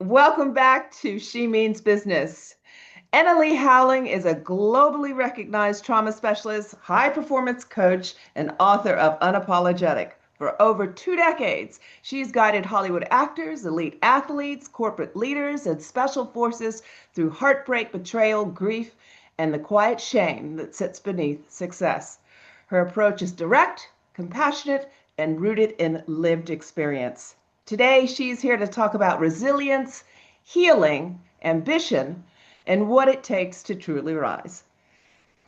Welcome back to She Means Business. Annalie Howling is a globally recognized trauma specialist, high performance coach, and author of Unapologetic. For over 2 decades, she's guided Hollywood actors, elite athletes, corporate leaders, and special forces through heartbreak, betrayal, grief, and the quiet shame that sits beneath success. Her approach is direct, compassionate, and rooted in lived experience. Today, she's here to talk about resilience, healing, ambition, and what it takes to truly rise.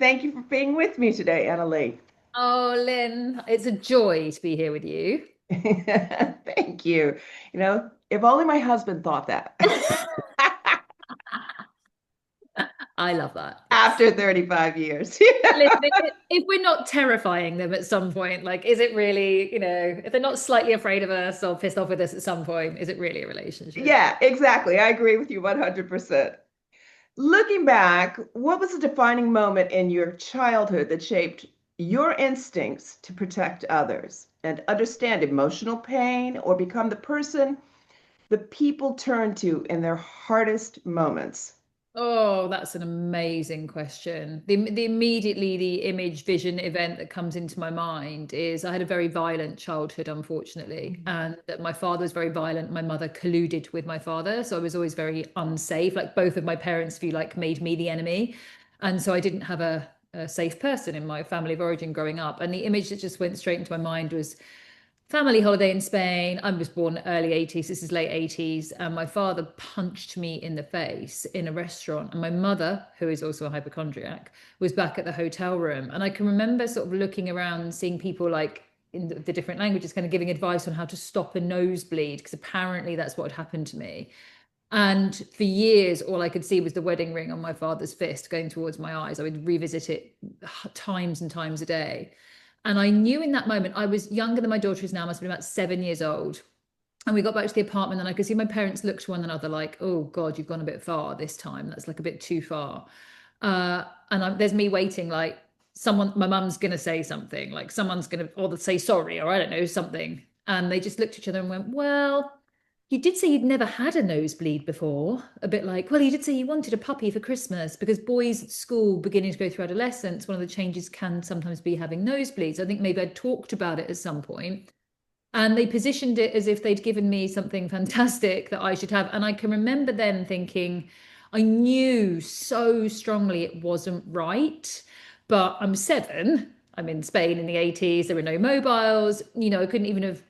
Thank you for being with me today, Annalie. Oh, Lynn, it's a joy to be here with you. Thank you. If only my husband thought that I love that. Yes. after 35 years. Listen, if we're not terrifying them at some point, like, is it really, if they're not slightly afraid of us or pissed off with us at some point, is it really a relationship? Yeah, exactly. I agree with you 100%. Looking back, what was a defining moment in your childhood that shaped your instincts to protect others and understand emotional pain or become the person the people turn to in their hardest moments? Oh, that's an amazing question. The image vision event that comes into my mind is I had a very violent childhood, unfortunately, and that my father was very violent. My mother colluded with my father, so I was always very unsafe. Like both of my parents, if you like, made me the enemy, and so I didn't have a safe person in my family of origin growing up. And the image that just went straight into my mind was family holiday in Spain. I was born early 80s. This is late 80s. And my father punched me in the face in a restaurant. And my mother, who is also a hypochondriac, was back at the hotel room. And I can remember sort of looking around and seeing people like in the different languages kind of giving advice on how to stop a nosebleed, because apparently that's what had happened to me. And for years, all I could see was the wedding ring on my father's fist going towards my eyes. I would revisit it times and times a day. And I knew in that moment, I was younger than my daughter is now, must have been about 7 years old. And we got back to the apartment, and I could see my parents look to one another like, oh God, you've gone a bit far this time. That's like a bit too far. There's me waiting, like, my mum's going to say something, like, someone's going to, or they'll say sorry, or I don't know, something. And they just looked at each other and went, well, you did say you'd never had a nosebleed before. A bit like, well, you did say you wanted a puppy for Christmas, because boys at school beginning to go through adolescence, one of the changes can sometimes be having nosebleeds. I think maybe I'd talked about it at some point. And they positioned it as if they'd given me something fantastic that I should have. And I can remember then thinking, I knew so strongly it wasn't right, but I'm 7. I'm in Spain in the 80s. There were no mobiles. I couldn't even have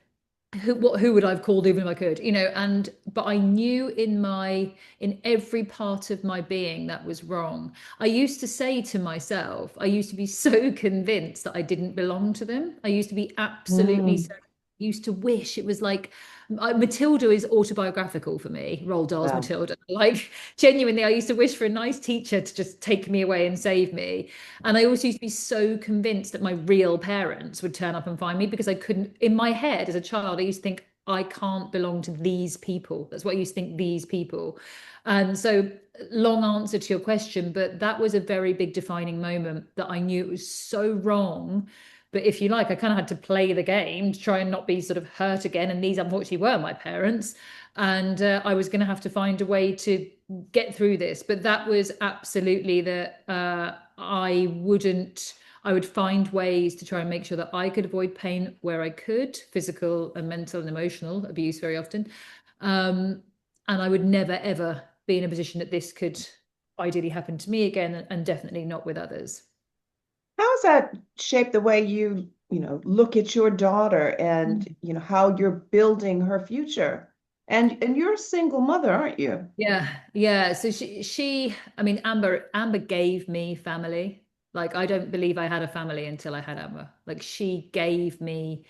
who would I've called even if I could, and but I knew in every part of my being that was wrong. I used to say to myself, I used to be so convinced that I didn't belong to them. I used to be absolutely Mm, so used to wish it was like Matilda is autobiographical for me, Roald Dahl's wow. Matilda. Like genuinely, I used to wish for a nice teacher to just take me away and save me. And I also used to be so convinced that my real parents would turn up and find me, because I couldn't, in my head as a child, I used to think, I can't belong to these people. That's what I used to think, these people. And so, long answer to your question, but that was a very big defining moment that I knew it was so wrong. But if you like, I kind of had to play the game to try and not be sort of hurt again. And these, unfortunately, were my parents. And I was going to have to find a way to get through this. But that was absolutely that I would find ways to try and make sure that I could avoid pain where I could, physical and mental and emotional abuse very often. Um, and I would never, ever be in a position that this could ideally happen to me again, and definitely not with others. How has that shaped the way look at your daughter and, Mm. how you're building her future? And you're a single mother, aren't you? Yeah, yeah. So I mean, Amber gave me family. Like, I don't believe I had a family until I had Amber. Like, she gave me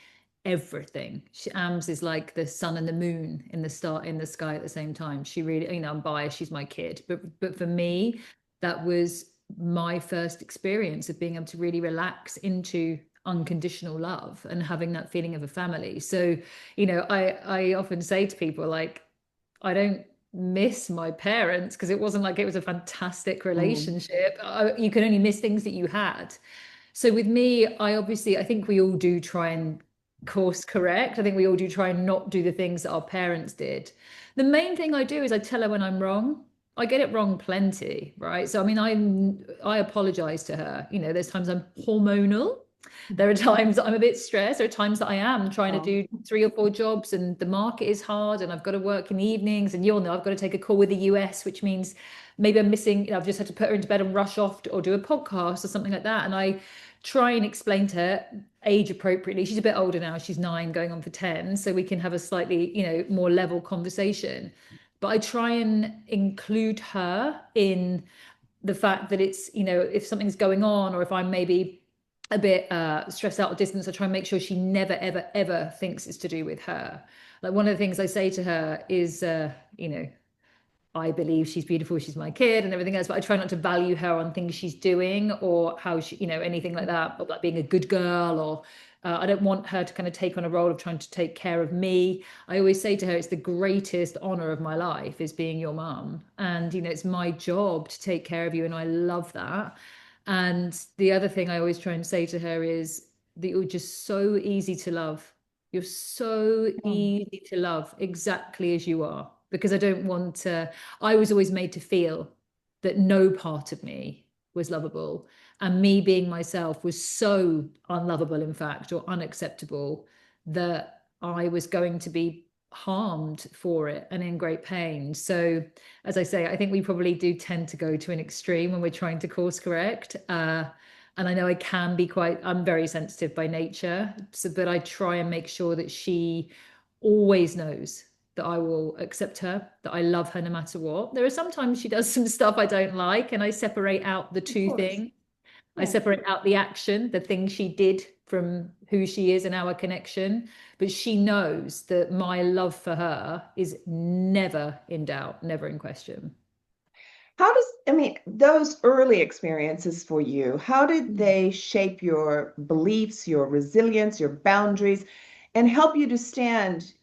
everything. Ambs is like the sun and the moon in the sky at the same time. She really, I'm biased. She's my kid, but for me, that was my first experience of being able to really relax into unconditional love and having that feeling of a family. So, I often say to people, like, I don't miss my parents, because it wasn't like it was a fantastic Mm. relationship. You can only miss things that you had. So with me, I think we all do try and course correct. I think we all do try and not do the things that our parents did. The main thing I do is I tell her when I'm wrong. I get it wrong plenty, right? So I mean, I apologize to her. You know, there's times I'm hormonal. There are times that I'm a bit stressed. There are times that I am trying to Oh, do 3 or 4 jobs and the market is hard and I've got to work in the evenings and you'll know I've got to take a call with the US, which means maybe I'm missing, I've just had to put her into bed and rush off or do a podcast or something like that. And I try and explain to her age appropriately. She's a bit older now. She's 9 going on for 10. So we can have a slightly, more level conversation. But I try and include her in the fact that it's, if something's going on or if I'm maybe a bit stressed out or distance, I try and make sure she never, ever, ever thinks it's to do with her. Like one of the things I say to her is, I believe she's beautiful, she's my kid and everything else, but I try not to value her on things she's doing or how she, anything like that, or like being a good girl or I don't want her to kind of take on a role of trying to take care of me. I always say to her, it's the greatest honor of my life is being your mum. And, it's my job to take care of you. And I love that. And the other thing I always try and say to her is that you're just so easy to love. You're so oh, easy to love exactly as you are because I don't want to. I was always made to feel that no part of me was lovable. And me being myself was so unlovable, in fact, or unacceptable that I was going to be harmed for it and in great pain. So, as I say, I think we probably do tend to go to an extreme when we're trying to course correct. And I know I can be I'm very sensitive by nature. So, but I try and make sure that she always knows that I will accept her, that I love her no matter what. There are sometimes she does some stuff I don't like, and I separate out the of two course. things. I Yeah. separate out the action, the thing she did from who she is and our connection. But she knows that my love for her is never in doubt, never in question. I mean, those early experiences for you, how did they shape your beliefs, your resilience, your boundaries, and help you to stand,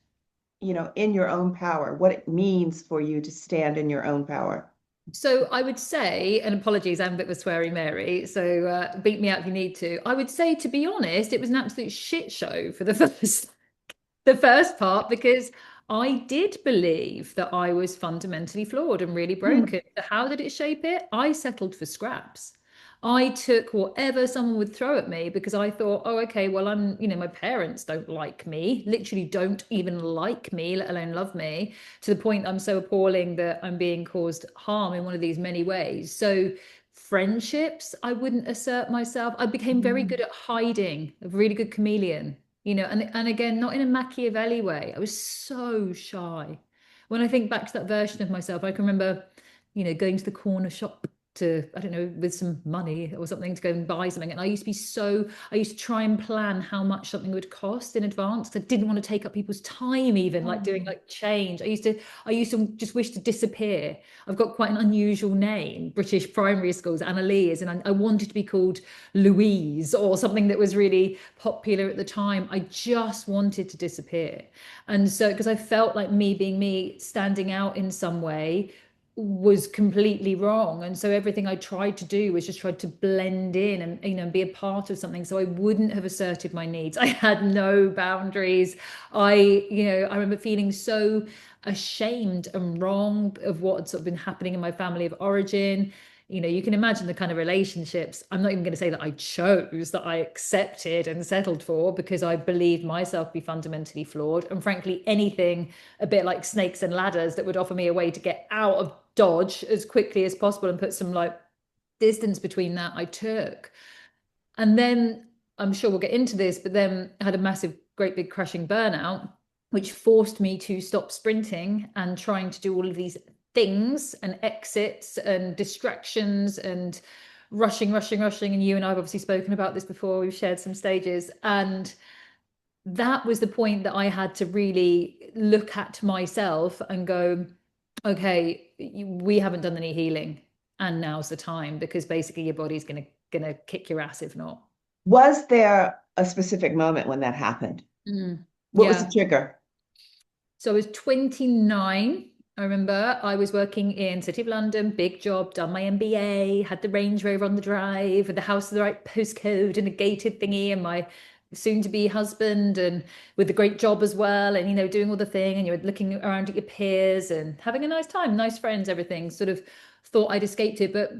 in your own power, what it means for you to stand in your own power? So I would say, and apologies, I'm a bit of a sweary Mary, so beat me out if you need to. I would say, to be honest, it was an absolute shit show for the first part because I did believe that I was fundamentally flawed and really Hmm. broken. So how did it shape it? I settled for scraps. I took whatever someone would throw at me because I thought, oh, okay, well, my parents don't like me, literally don't even like me, let alone love me, to the point I'm so appalling that I'm being caused harm in one of these many ways. So friendships, I wouldn't assert myself. I became very good at hiding, a really good chameleon, and again, not in a Machiavelli way. I was so shy. When I think back to that version of myself, I can remember, going to the corner shop to, I don't know, with some money or something to go and buy something. And I used to try and plan how much something would cost in advance. I didn't want to take up people's time, even like doing Oh. like change. I used to just wish to disappear. I've got quite an unusual name. British primary schools, Annalie is, and I wanted to be called Louise or something that was really popular at the time. I just wanted to disappear. And so, because I felt like me being me, standing out in some way was completely wrong. And so everything I tried to do was just tried to blend in and, be a part of something. So I wouldn't have asserted my needs. I had no boundaries. I remember feeling so ashamed and wrong of what had sort of been happening in my family of origin. You can imagine the kind of relationships. I'm not even going to say that I chose, that I accepted and settled for because I believed myself to be fundamentally flawed. And frankly, anything a bit like snakes and ladders that would offer me a way to get out of Dodge as quickly as possible and put some like distance between that, I took. And then I'm sure we'll get into this, but then I had a massive, great big crashing burnout, which forced me to stop sprinting and trying to do all of these things and exits and distractions and rushing, rushing, rushing. And you and I have obviously spoken about this before. We've shared some stages. And that was the point that I had to really look at myself and go, okay, we haven't done any healing. And now's the time because basically your body's gonna kick your ass if not. Was there a specific moment when that happened? What was the Yeah. trigger? So I was 29. I remember I was working in City of London, big job, done my MBA, had the Range Rover on the drive, with the house of the right postcode and a gated thingy, and my soon to be husband and with a great job as well, and doing all the thing, and you're looking around at your peers and having a nice time, nice friends, everything. Sort of thought I'd escaped it, but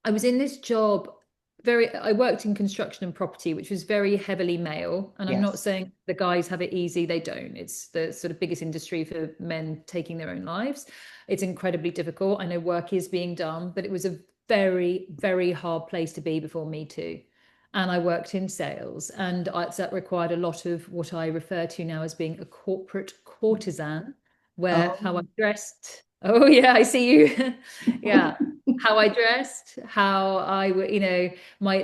I was in this job. I worked in construction and property, which was very heavily male. And I'm not Yes. saying the guys have it easy, they don't. It's the sort of biggest industry for men taking their own lives. It's incredibly difficult. I know work is being done, but it was a very, very hard place to be before Me Too. And I worked in sales, and that required a lot of what I refer to now as being a corporate courtesan, where how I Oh. dressed. Oh, yeah, I see you. Yeah, how I dressed, how I would,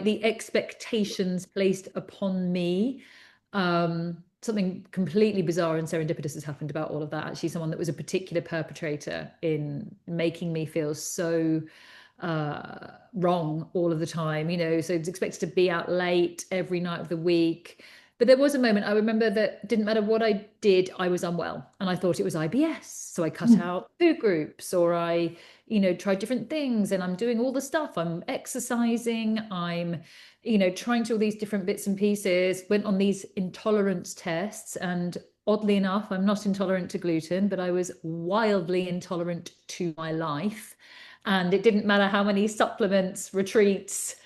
the expectations placed upon me. Something completely bizarre and serendipitous has happened about all of that. Actually, someone that was a particular perpetrator in making me feel so wrong all of the time, so it's expected to be out late every night of the week. But there was a moment I remember that didn't matter what I did, I was unwell and I thought it was IBS. So I cut out food groups, or I, tried different things, and I'm doing all the stuff. I'm exercising, I'm, trying to all these different bits and pieces, went on these intolerance tests. And oddly enough, I'm not intolerant to gluten, but I was wildly intolerant to my life. And it didn't matter how many supplements, retreats,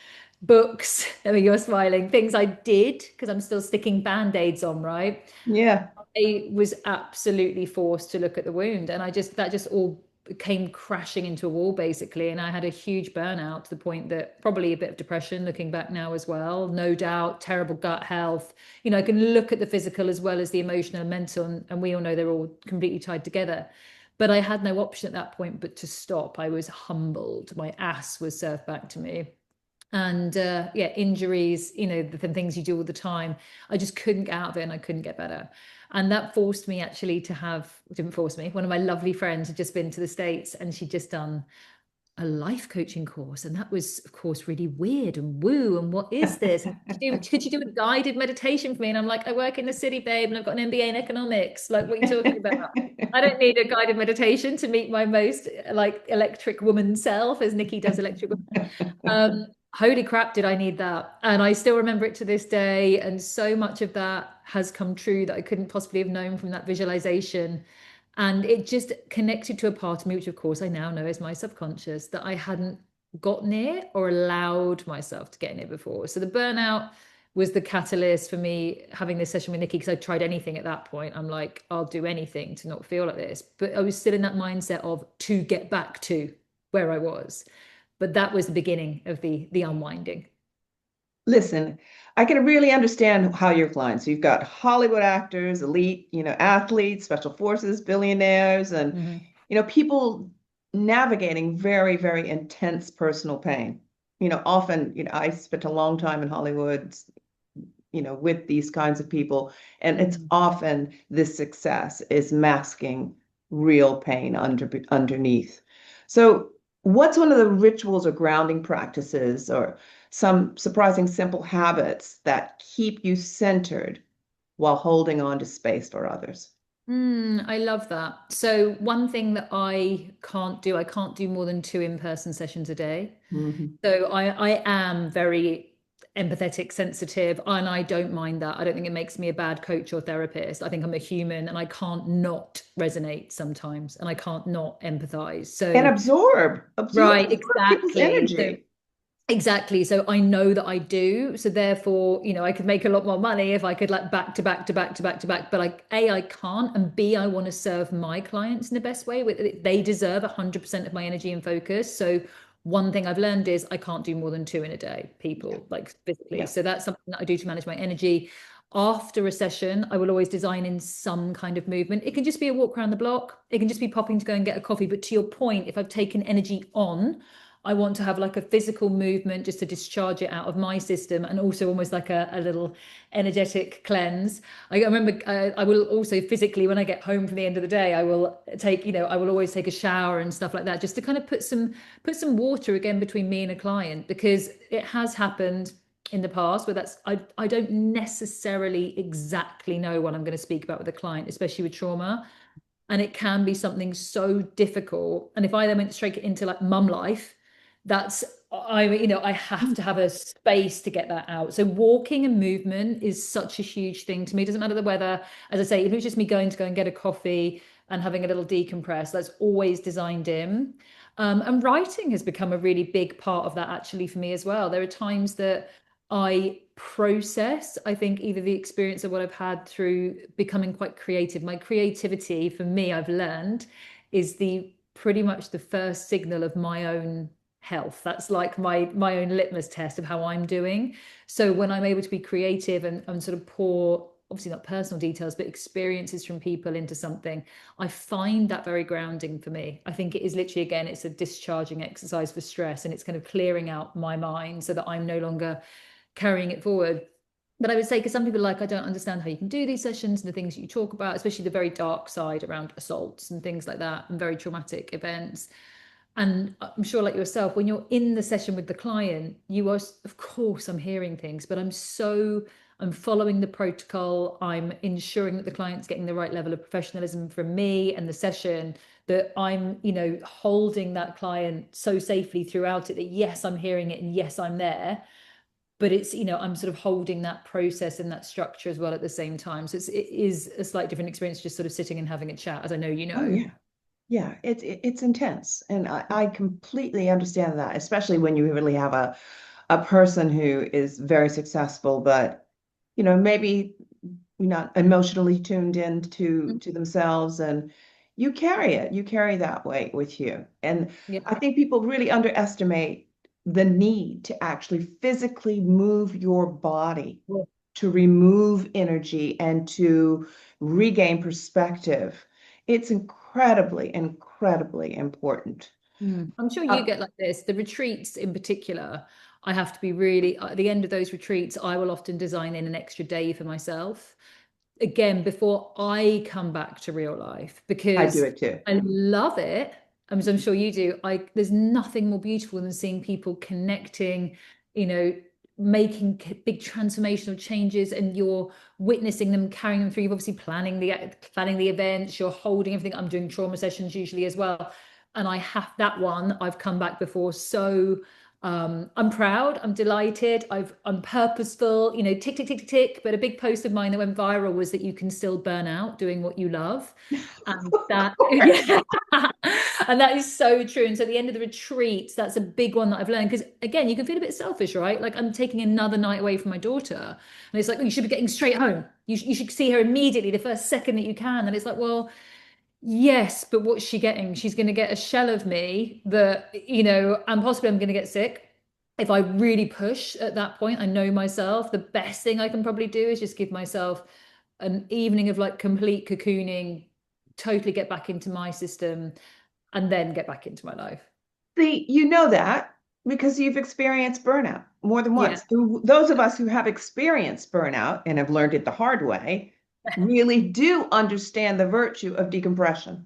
books, I mean, you're smiling, things I did, because I'm still sticking band-aids on, right? Yeah. I was absolutely forced to look at the wound. And that just all came crashing into a wall, basically. And I had a huge burnout, to the point that probably a bit of depression looking back now as well, no doubt, terrible gut health. I can look at the physical as well as the emotional and mental, and we all know they're all completely tied together. But I had no option at that point but to stop. I was humbled. My ass was served back to me. And yeah, injuries, the things you do all the time. I just couldn't get out of it, and I couldn't get better. And that forced me actually to didn't force me. One of my lovely friends had just been to the States, and she'd just done a life coaching course. And that was, of course, really weird and woo. And what is this? And could you do a guided meditation for me? And I'm like, I work in the city, babe, and I've got an MBA in economics. Like, what are you talking about? I don't need a guided meditation to meet my most like electric woman self, as Nikki does electric woman. Holy crap, did I need that? And I still remember it to this day. And so much of that has come true that I couldn't possibly have known from that visualization. And it just connected to a part of me, which of course I now know is my subconscious, that I hadn't got near or allowed myself to get near before. So the burnout was the catalyst for me having this session with Nikki, because I tried anything at that point. I'm like, I'll do anything to not feel like this. But I was still in that mindset of to get back to where I was. But that was the beginning of the unwinding. Listen, I can really understand how your clients. You've got Hollywood actors, elite, athletes, special forces, billionaires, and Mm-hmm. people navigating very, very intense personal pain. Often, I spent a long time in Hollywood, with these kinds of people, and it's often this success is masking real pain underneath. So, what's one of the rituals or grounding practices or some surprising simple habits that keep you centered while holding on to space for others? I love that. So one thing that I can't do more than two in-person sessions a day. Mhm. So I am very empathetic, sensitive, and I don't mind that. I don't think it makes me a bad coach or therapist. I think I'm a human, and I can't not resonate sometimes, and I can't not empathize. And So, absorb right, people's exactly. So energy. exactly. So I know that I do. So therefore, I could make a lot more money if I could like back to back to back to back to back. But like A, I can't, and B, I want to serve my clients in the best way. They deserve 100% of my energy and focus. So one thing I've learned is I can't do more than two in a day, Yeah, people, like physically. yeah. So that's something that I do to manage my energy. After a session, I will always design in some kind of movement. It can just be a walk around the block. It can just be popping to go and get a coffee. But to your point, if I've taken energy on, I want to have like a physical movement just to discharge it out of my system, and also almost like a little energetic cleanse. I remember I will also physically, when I get home from the end of the day, I will I will always take a shower and stuff like that, just to kind of put some water again between me and a client, because it has happened in the past where I don't necessarily exactly know what I'm going to speak about with a client, especially with trauma. And it can be something so difficult. And if I then went straight into like mum life, that's I have to have a space to get that out. So walking and movement is such a huge thing to me. It doesn't matter the weather. As I say, if it was just me going to go and get a coffee and having a little decompress, that's always designed in. And writing has become a really big part of that actually for me as well. There are times that I process, I think, either the experience of what I've had through becoming quite creative. My creativity for me, I've learned, is the pretty much the first signal of my own health. That's like my own litmus test of how I'm doing. So when I'm able to be creative and sort of pour, obviously not personal details, but experiences from people into something, I find that very grounding for me. I think it is literally, again, it's a discharging exercise for stress, and it's kind of clearing out my mind so that I'm no longer carrying it forward. But I would say, because some people are like, I don't understand how you can do these sessions and the things that you talk about, especially the very dark side around assaults and things like that, and very traumatic events. And I'm sure, like yourself, when you're in the session with the client, you are, of course, I'm hearing things, but I'm following the protocol. I'm ensuring that the client's getting the right level of professionalism from me and the session, that I'm, holding that client so safely throughout it that yes, I'm hearing it and yes, I'm there. But it's, I'm sort of holding that process and that structure as well at the same time. So it is a slightly different experience, just sort of sitting and having a chat, as I know you Oh know. yeah. Yeah, it's intense. And I completely understand that, especially when you really have a person who is very successful, but maybe not emotionally tuned in to themselves, and you carry it. You carry that weight with you. And Yeah. I think people really underestimate the need to actually physically move your body to remove energy and to regain perspective. It's incredibly, incredibly important. I'm sure you Uh, get like this. The retreats in particular, I have to be really, at the end of those retreats, I will often design in an extra day for myself. Again, before I come back to real life, I do because it too. I love it. As I'm sure you do. There's nothing more beautiful than seeing people connecting, you know, making big transformational changes, and you're witnessing them, carrying them through. You're obviously planning the events, you're holding everything. I'm doing trauma sessions usually as well. And I have that one, I've come back before. So I'm proud, I'm delighted, I'm purposeful, tick, tick, tick, tick, tick. But a big post of mine that went viral was that you can still burn out doing what you love. And that, yeah. And that is so true. And so at the end of the retreats, that's a big one that I've learned. Because again, you can feel a bit selfish, right? Like I'm taking another night away from my daughter. And it's like, oh, you should be getting straight home. You should see her immediately, the first second that you can. And it's like, well, yes, but what's she getting? She's going to get a shell of me that, and possibly I'm going to get sick. If I really push at that point, I know myself, the best thing I can probably do is just give myself an evening of like complete cocooning, totally get back into my system, and then get back into my life. See, you know that because you've experienced burnout more than Yeah. once. Those of us who have experienced burnout and have learned it the hard way really do understand the virtue of decompression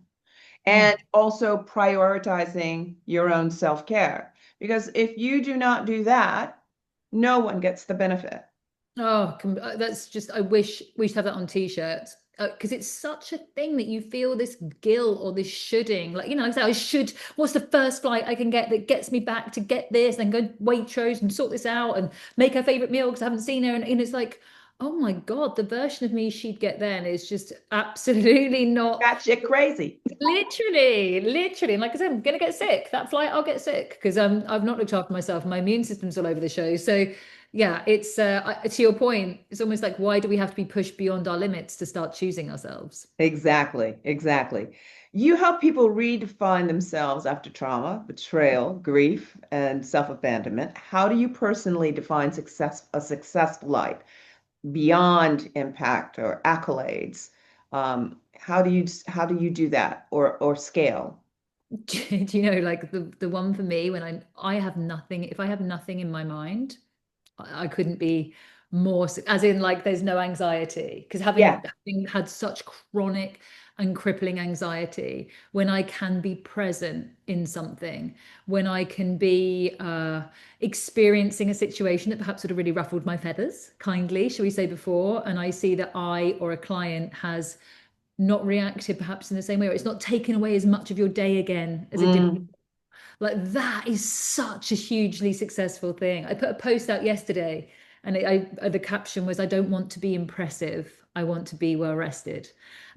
Mm. and also prioritizing your own self-care. Because if you do not do that, no one gets the benefit. Oh, that's just, I wish we should have that on t-shirts. Because it's such a thing that you feel this guilt or this shoulding, like, like I say, I should, what's the first flight I can get that gets me back to get this, and go Waitrose and sort this out and make her favorite meal because I haven't seen her. And it's like, oh my God, the version of me she'd get then is just absolutely not. That shit crazy. Literally. And like I said, I'm gonna get sick. That flight, I'll get sick because I've not looked after myself. My immune system's all over the show. So yeah, it's to your point, it's almost like, why do we have to be pushed beyond our limits to start choosing ourselves? Exactly, exactly. You help people redefine themselves after trauma, betrayal, grief, and self-abandonment. How do you personally define a successful life beyond impact or accolades? How do you do that or scale? Do you know, like the one for me, when I have nothing, if I have nothing in my mind, I couldn't be more, as in like there's no anxiety, because Yeah. having had such chronic and crippling anxiety, when I can be present in something, when I can be experiencing a situation that perhaps would have really ruffled my feathers, kindly, shall we say, before, and I see that I or a client has not reacted perhaps in the same way, or it's not taken away as much of your day again as it did. Mm. Like that is such a hugely successful thing. I put a post out yesterday and the caption was, I don't want to be impressive. I want to be well rested.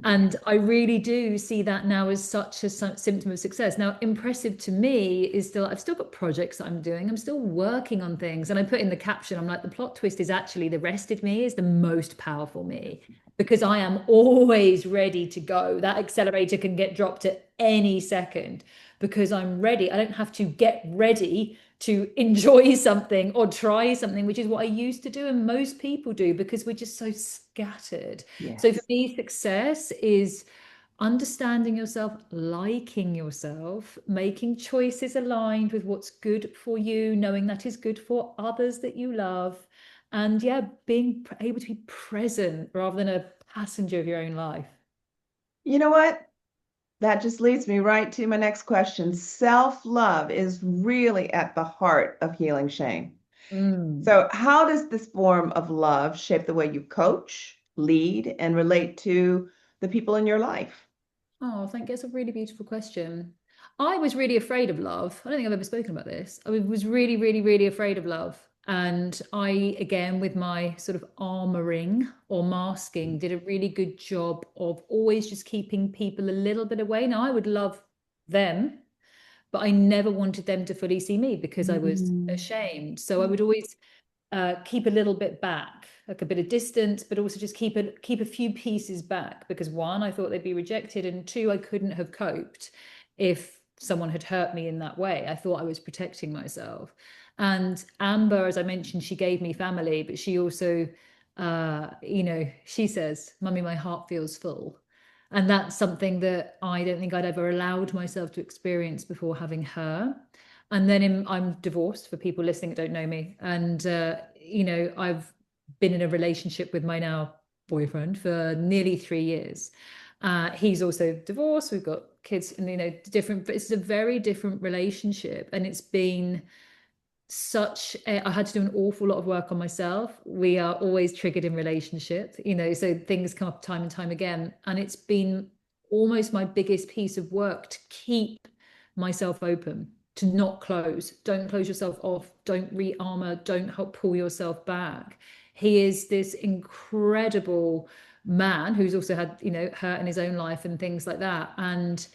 And I really do see that now as such a symptom of success. Now, impressive to me is still, I've still got projects that I'm doing. I'm still working on things. And I put in the caption, I'm like, the plot twist is actually the rested me is the most powerful me because I am always ready to go. That accelerator can get dropped at any second because I'm ready. I don't have to get ready to enjoy something or try something, which is what I used to do and most people do because we're just so scattered. So for Yes. me, success is understanding yourself, liking yourself, making choices aligned with what's good for you, knowing that is good for others that you love, and yeah, being able to be present rather than a passenger of your own life. You know what? That just leads me right to my next question. Self-love is really at the heart of healing shame. Mm. So, how does this form of love shape the way you coach, lead, and relate to the people in your life? Oh, thank you. That's a really beautiful question. I was really afraid of love. I don't think I've ever spoken about this. I was really, really, really afraid of love. And I, again, with my sort of armoring or masking, did a really good job of always just keeping people a little bit away. Now, I would love them, but I never wanted them to fully see me because I was Mm. ashamed. So I would always keep a little bit back, like a bit of distance, but also just keep a few pieces back because one, I thought they'd be rejected, and two, I couldn't have coped if someone had hurt me in that way. I thought I was protecting myself. And Amber, as I mentioned, she gave me family, but she also, she says, "Mummy, my heart feels full." And that's something that I don't think I'd ever allowed myself to experience before having her. And then I'm divorced for people listening that don't know me. And, I've been in a relationship with my now boyfriend for nearly 3 years. He's also divorced. We've got kids and, different, but it's a very different relationship. And it's been I had to do an awful lot of work on myself. We are always triggered in relationship, so things come up time and time again. And it's been almost my biggest piece of work to keep myself open, to not close. Don't close yourself off. Don't re-armor. Don't help pull yourself back. He is this incredible man who's also had, hurt in his own life and things like that. And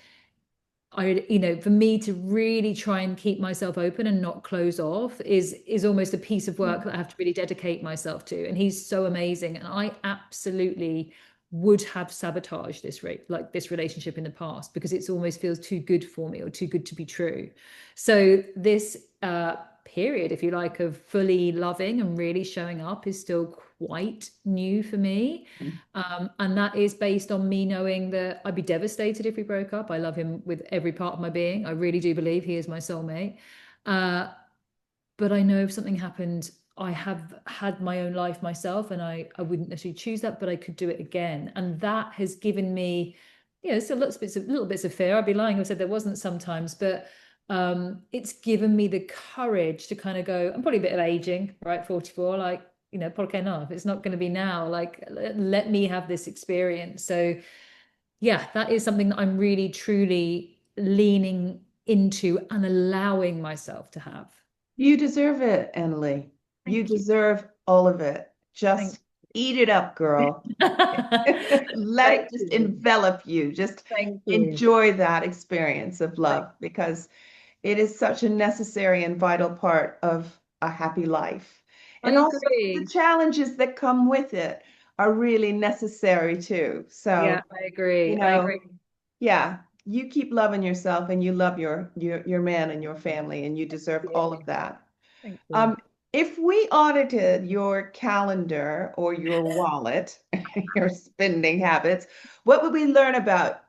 for me to really try and keep myself open and not close off is almost a piece of work that I have to really dedicate myself to. And he's so amazing. And I absolutely would have sabotaged this relationship in the past because it's almost feels too good for me or too good to be true. So this period, if you like, of fully loving and really showing up is still quite new for me. And that is based on me knowing that I'd be devastated if we broke up. I love him with every part of my being. I really do believe he is my soulmate. Uh, but I know if something happened, I have had my own life myself, and I wouldn't necessarily choose that, but I could do it again. And that has given me, still little bits of fear. I'd be lying if I said there wasn't sometimes, but it's given me the courage to kind of go, I'm probably a bit of aging, right? 44, like, ¿por qué no? If it's not going to be now, like, let me have this experience. So, yeah, that is something that I'm really, truly leaning into and allowing myself to have. You deserve it, Annalie. You Thank you. deserve all of it. Thank Just eat it up, girl. you. Let Thank it just you. envelop you. Just Thank you. enjoy that experience of Thank love because it is such a necessary and vital part of a happy life. I And also the agree. challenges that come with it are really necessary too. Yeah, So, I you agree. I know, agree. yeah, you keep loving yourself and you love your man and your family and you deserve Yeah, all of that. thank you. Um, if we audited your calendar or your wallet, your spending habits, what would we learn about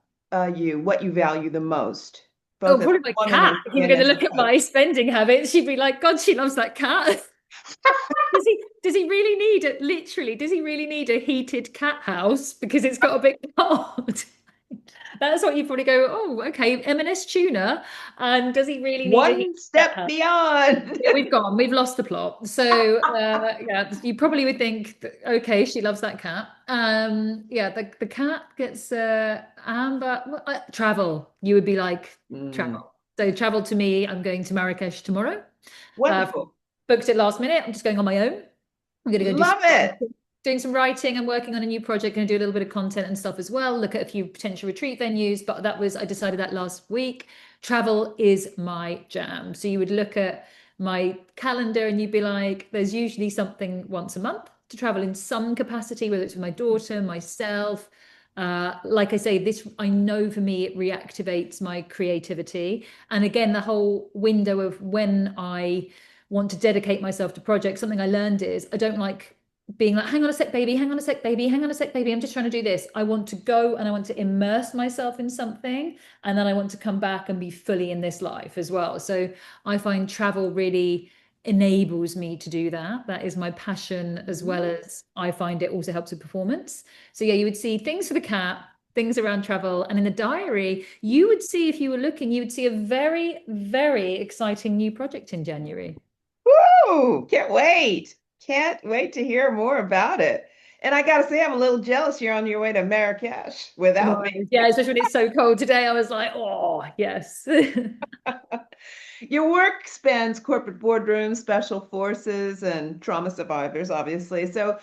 you, what you value the most, Oh, both as probably a my woman cat. If you were and going to as a look at coach? my spending habits, she'd be like, God, she loves that cat. Does he really need it? Literally, does he really need a heated cat house because it's got a big pot? That's what you probably go, oh, okay, M&S tuna. And does he really need a heated One cat step house? beyond. Yeah, we've lost the plot. So yeah, you probably would think, that, okay, she loves that cat. Yeah, the cat gets Amber travel. You would be like Mm, travel. So travel to me, I'm going to Marrakesh tomorrow. Uh, Wonderful. Booked it last minute. I'm just going on my own. I'm going to go do some Love it. writing. Doing some writing. I'm working on a new project. Going to do a little bit of content and stuff as well. Look at a few potential retreat venues. But I decided that last week. Travel is my jam. So you would look at my calendar and you'd be like, there's usually something once a month to travel in some capacity, whether it's with my daughter, myself. Like I say, this I know for me it reactivates my creativity. And again, the whole window of when I want to dedicate myself to projects, something I learned is I don't like being like, hang on a sec, baby, hang on a sec, baby, hang on a sec, baby. I'm just trying to do this. I want to go and I want to immerse myself in something. And then I want to come back and be fully in this life as well. So I find travel really enables me to do that. That is my passion, as well as I find it also helps with performance. So yeah, you would see things for the cat, things around travel, and in the diary, you would see, if you were looking, you would see a very, very exciting new project in January. Woo! Can't wait. Can't wait to hear more about it. And I got to say, I'm a little jealous you're on your way to Marrakesh without me. Yeah, especially when it's so cold today. I was like, oh, yes. Your work spans corporate boardrooms, special forces, and trauma survivors, obviously. So,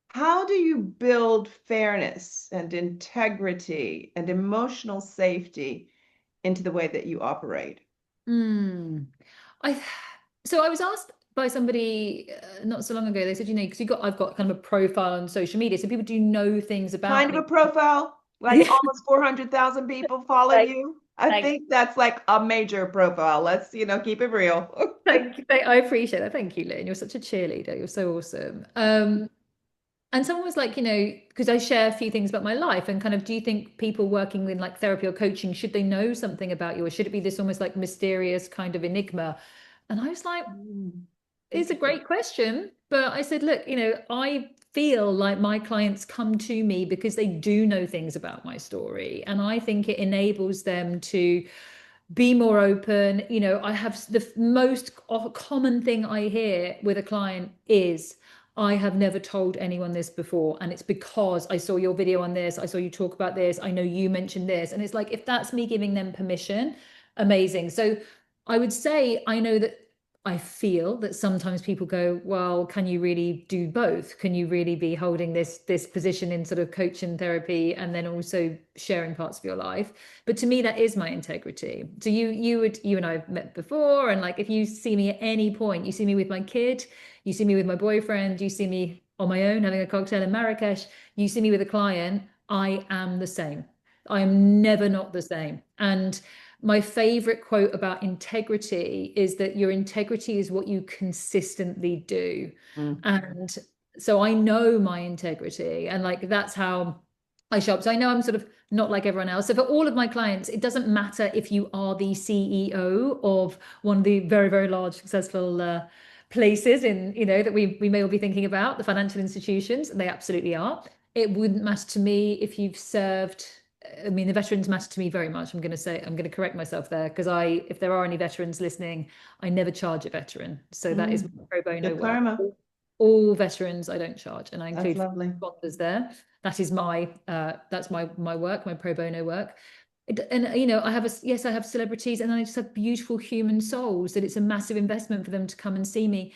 how do you build fairness and integrity and emotional safety into the way that you operate? Hmm. I so I was asked by somebody not so long ago. They said, because I've got kind of a profile on social media, so people do know things Kind about of a me. profile, like Yeah, almost 400,000 people follow thanks, you. I thanks, think that's like a major profile. Let's, keep it real. thank you. I appreciate that. Thank you, Lynn. You're such a cheerleader. You're so awesome. And someone was like, because I share a few things about my life and kind of, do you think people working in like therapy or coaching, should they know something about you, or should it be this almost like mysterious kind of enigma? And I was like, it's a Interesting. great question. But I said, look, I feel like my clients come to me because they do know things about my story. And I think it enables them to be more open. I have the most common thing I hear with a client is, I have never told anyone this before. And it's because I saw your video on this. I saw you talk about this. I know you mentioned this. And it's like, if that's me giving them permission, amazing. So I would say, I know that I feel that sometimes people go, well, can you really do both? Can you really be holding this position in sort of coach and therapy and then also sharing parts of your life? But to me, that is my integrity. So you and I have met before, and like if you see me at any point, you see me with my kid, you see me with my boyfriend, you see me on my own having a cocktail in Marrakesh, you see me with a client, I am the same. I am never not the same. And my favorite quote about integrity is that your integrity is what you consistently do. Mm. And so I know my integrity, and like that's how I show up. So I know I'm sort of not like everyone else. So for all of my clients, it doesn't matter if you are the CEO of one of the very, very large, successful places in, that we may all be thinking about, the financial institutions, and they absolutely are. It wouldn't matter to me if you've served. I mean, the veterans matter to me very much. I'm going to correct myself there, because if there are any veterans listening, I never charge a veteran. So that is Mm. my pro bono Good work. karma. All veterans I don't charge, and I That's include lovely. responders there. That is that's my work, my pro bono work. And I have yes, I have celebrities, and I just have beautiful human souls that it's a massive investment for them to come and see me.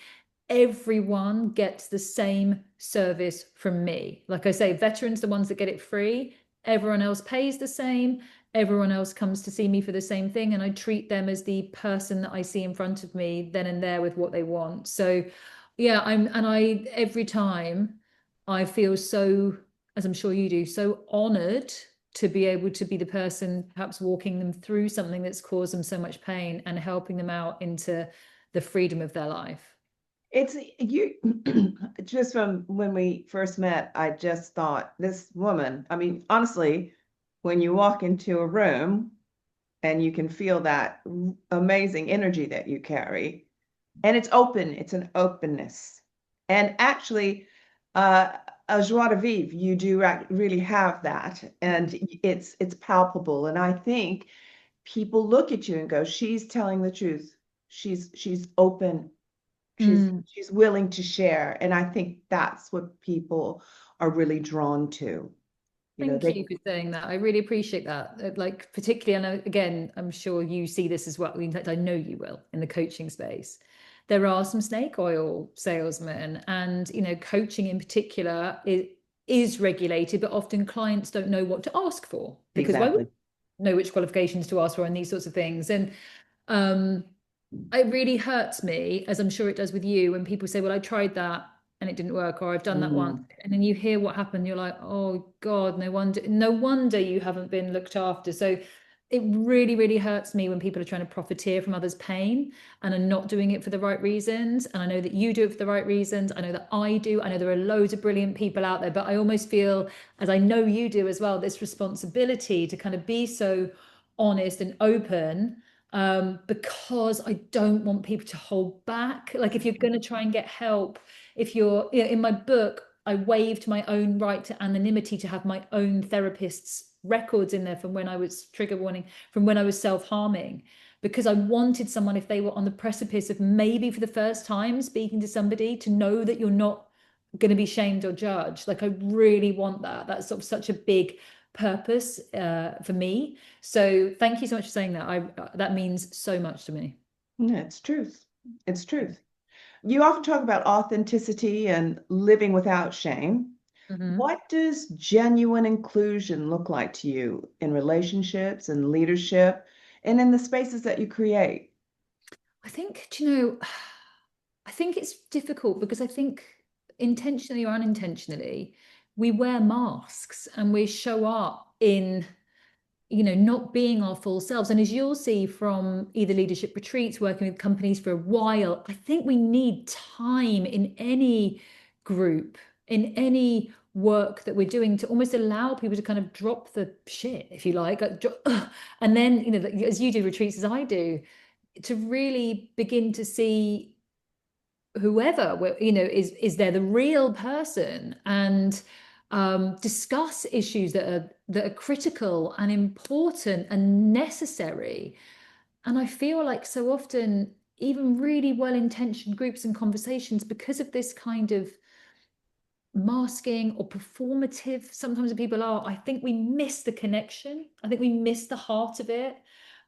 Everyone gets the same service from me. Like I say, veterans, the ones that get it free, everyone else pays the same. Everyone else comes to see me for the same thing, and I treat them as the person that I see in front of me then and there with what they want. So yeah, I every time I feel so, as I'm sure you do, so honored to be able to be the person perhaps walking them through something that's caused them so much pain and helping them out into the freedom of their life. It's you just from when we first met, I just thought this woman, I mean, honestly, when you walk into a room and you can feel that amazing energy that you carry, and it's open, it's an openness. And actually, a joie de vivre, you do really have that, and it's palpable. And I think people look at you and go, she's telling the truth. She's open. Mm. She's willing to share. And I think that's what people are really drawn to. Thank you for saying that. I really appreciate that. Like, particularly, and again, I'm sure you see this as well. In fact, I know you will in the coaching space. There are some snake oil salesmen, and coaching in particular is regulated, but often clients don't know what to ask for because why would Exactly. know which qualifications to ask for and these sorts of things. And um, it really hurts me, as I'm sure it does with you, when people say, well, I tried that and it didn't work, or I've done that once. Mm. And then you hear what happened, you're like, oh God, no wonder you haven't been looked after. So it really, really hurts me when people are trying to profiteer from others' pain and are not doing it for the right reasons. And I know that you do it for the right reasons. I know that I do. I know there are loads of brilliant people out there, but I almost feel, as I know you do as well, this responsibility to kind of be so honest and open, because I don't want people to hold back. Like, if you're going to try and get help, if you're, in my book, I waived my own right to anonymity to have my own therapist's records in there from when I was, trigger warning, from when I was self-harming, because I wanted someone, if they were on the precipice of maybe for the first time speaking to somebody, to know that you're not going to be shamed or judged. Like, I really want that. That's sort of such a big purpose for me. So thank you so much for saying that. That means so much to me. Yeah, it's truth. It's truth. You often talk about authenticity and living without shame. Mm-hmm. What does genuine inclusion look like to you in relationships and leadership and in the spaces that you create? I think, I think it's difficult because I think intentionally or unintentionally, we wear masks and we show up in not being our full selves. And as you'll see from either leadership retreats, working with companies for a while, I think we need time in any group, in any work that we're doing, to almost allow people to kind of drop the shit, if you like, and then, as you do retreats, as I do, to really begin to see whoever is there the real person, and discuss issues that are critical and important and necessary. And I feel like so often, even really well-intentioned groups and conversations, because of this kind of masking or performative sometimes people are, I think we miss the connection. I think we miss the heart of it.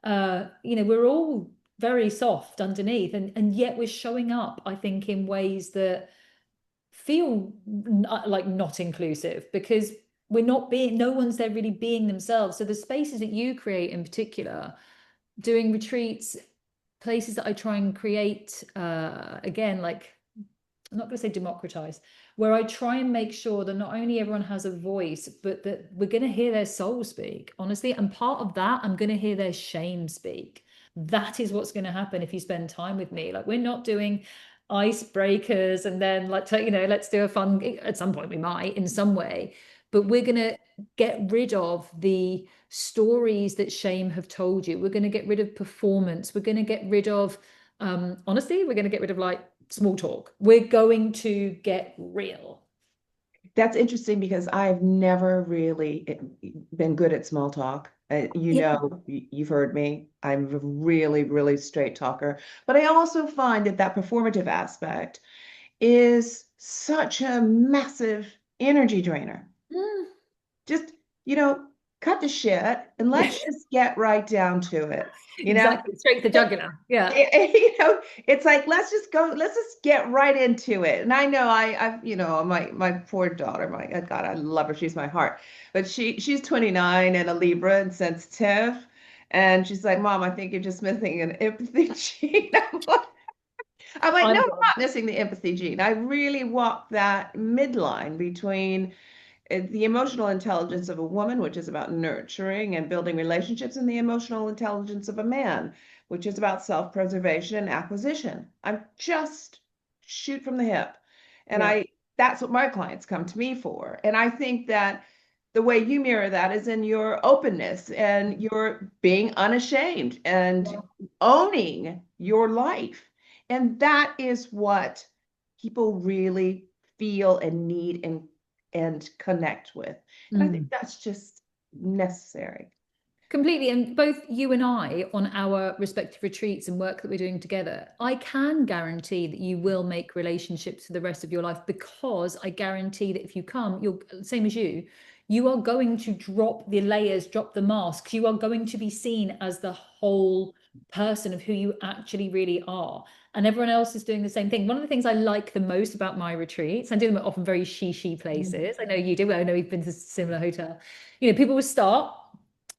We're all very soft underneath, and yet we're showing up, I think, in ways that feel like not inclusive, because no one's there really being themselves. So the spaces that you create in particular, doing retreats, places that I try and create, again, like, I'm not going to say democratize, where I try and make sure that not only everyone has a voice, but that we're going to hear their soul speak, honestly. And part of that, I'm going to hear their shame speak. That is what's going to happen if you spend time with me. Like, we're not doing icebreakers and then, like, let's do a fun, at some point we might in some way, but we're going to get rid of the stories that shame have told you. We're going to get rid of performance. We're going to get rid of, honestly, we're going to get rid of, like, small talk. We're going to get real. That's interesting because I've never really been good at small talk. Yeah. You've heard me. I'm a really, really straight talker. But I also find that that performative aspect is such a massive energy drainer. Mm. Just, you know, cut the shit and let's just get right down to it. You know, Exactly. Straight to the jugular. Yeah. it's like let's just get right into it. And I know I've, my poor daughter, my God, I love her. She's my heart. But she's 29 and a Libra and sensitive. And she's like, Mom, I think you're just missing an empathy gene. I'm like, no, I'm I'm not missing the empathy gene. I really walk that midline between the emotional intelligence of a woman, which is about nurturing and building relationships, and the emotional intelligence of a man, which is about self-preservation and acquisition. I'm just shoot from the hip. And Yeah. that's what my clients come to me for. And I think that the way you mirror that is in your openness and your being unashamed and owning your life. And that is what people really feel and need and connect with. And I think Mm. that's just necessary. Completely. And both you and I, on our respective retreats and work that we're doing together, I can guarantee that you will make relationships for the rest of your life, because I guarantee that if you come, you're same as you, you are going to drop the layers, drop the masks. You are going to be seen as the whole person of who you actually really are. And everyone else is doing the same thing. One of the things I like the most about my retreats, I do them at often very she places. I know you do. I know we've been to a similar hotel. People will start,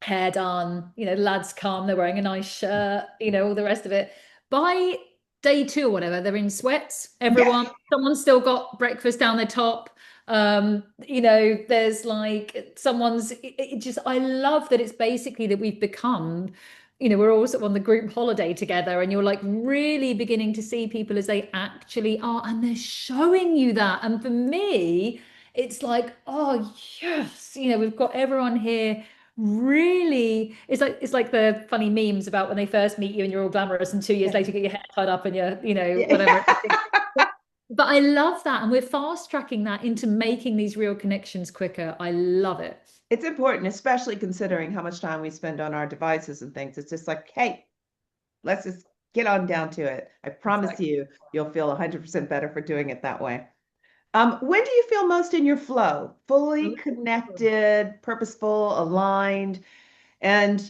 hair done, lads come, they're wearing a nice shirt, all the rest of it. By day 2 or whatever, they're in sweats. Someone's still got breakfast down their top. There's like I love that it's basically that we've become, we're all sort of on the group holiday together, and you're like really beginning to see people as they actually are, and they're showing you that. And for me, it's like, oh yes, we've got everyone here. Really, it's like the funny memes about when they first meet you and you're all glamorous, and 2 years later you get your hair tied up and you're, whatever. But I love that, and we're fast tracking that into making these real connections quicker. I love it. It's important, especially considering how much time we spend on our devices and things. It's just like, hey, let's just get on down to it. I promise Exactly. you'll feel 100% better for doing it that way. When do you feel most in your flow? Fully connected, purposeful, aligned, and,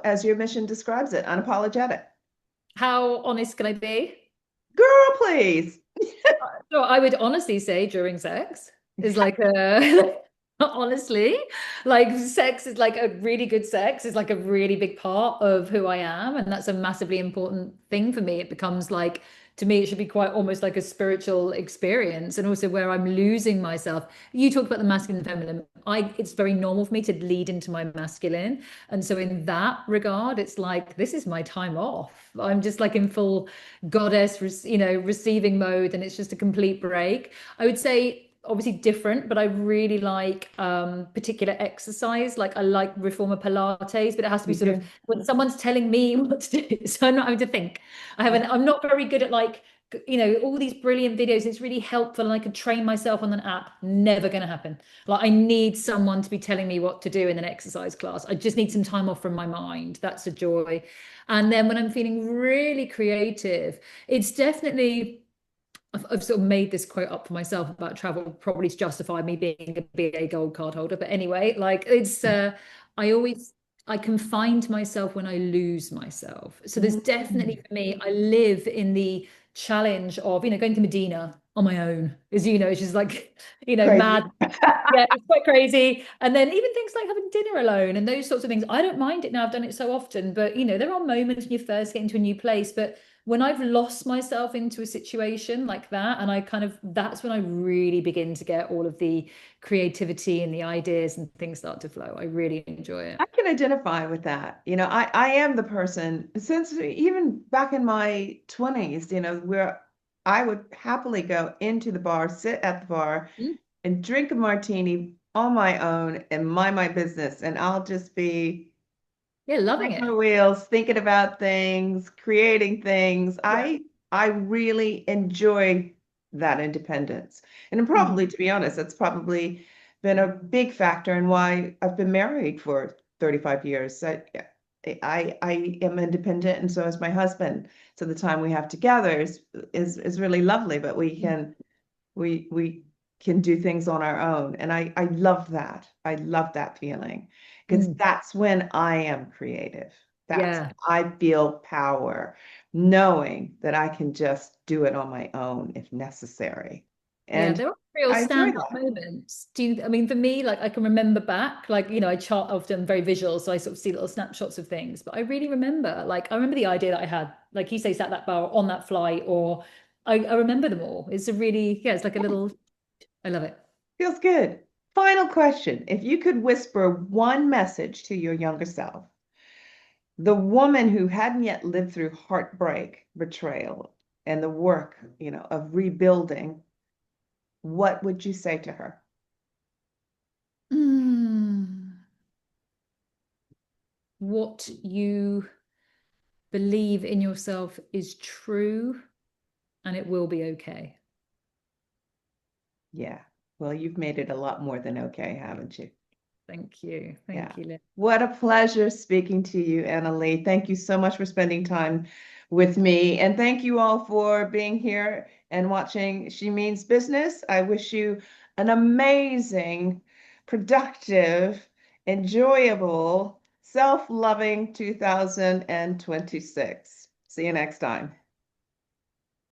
as your mission describes it, unapologetic. How honest can I be? Girl, please. So I would honestly say during sex is like a honestly, like sex is like a really good sex is like a really big part of who I am. And that's a massively important thing for me. It becomes like, to me, it should be quite almost like a spiritual experience, and also where I'm losing myself. You talked about the masculine and feminine. It's very normal for me to lead into my masculine. And so in that regard, it's like, this is my time off. I'm just like in full goddess, receiving mode, and it's just a complete break. I would say obviously different, but I really like particular exercise. Like I like reformer Pilates, but it has to be sort of when someone's telling me what to do. So I'm not having to think. I'm not very good at like, all these brilliant videos. It's really helpful and I could train myself on an app. Never going to happen. Like I need someone to be telling me what to do in an exercise class. I just need some time off from my mind. That's a joy. And then when I'm feeling really creative, it's definitely, I've sort of made this quote up for myself about travel, probably to justify me being a BA gold card holder. But anyway, like I always, I can find myself when I lose myself. So there's definitely for me, I live in the challenge of, going to Medina on my own, as it's just like, Crazy. mad. Yeah, it's quite crazy. And then even things like having dinner alone and those sorts of things. I don't mind it now. I've done it so often, but there are moments when you first get into a new place. But when I've lost myself into a situation like that, and that's when I really begin to get all of the creativity and the ideas and things start to flow. I really enjoy it. I can identify with that. I am the person since even back in my 20s, where I would happily go into the bar, sit at the bar, Mm. and drink a martini on my own and mind my business. And I'll just be Yeah, loving on it. my wheels, thinking about things, creating things. Yeah. I really enjoy that independence. And Mhm. probably, to be honest, that's probably been a big factor in why I've been married for 35 years. I am independent, and so is my husband. So the time we have together is really lovely, but we can do things on our own. And I love that. I love that feeling because Mm. that's when I am creative. That's Yeah. I feel power, knowing that I can just do it on my own if necessary. Yeah, And there are real I enjoy stand-up that. moments. I mean, for me, like I can remember back, like, I chart often very visual, so I sort of see little snapshots of things. But I really remember, like, I remember the idea that I had, like you say, sat that bar on that flight, or I remember them all. It's a really, yeah, it's like a little, I love it. Feels good. Final question. If you could whisper one message to your younger self, the woman who hadn't yet lived through heartbreak, betrayal, and the work, of rebuilding, what would you say to her? Mm. What you believe in yourself is true, and it will be okay. Yeah. Well, you've made it a lot more than okay, haven't you? Thank you. Yeah. Thank you, Liz. What a pleasure speaking to you, Annalie. Thank you so much for spending time with me. And thank you all for being here and watching She Means Business. I wish you an amazing productive, enjoyable, self-loving 2026. See you next time.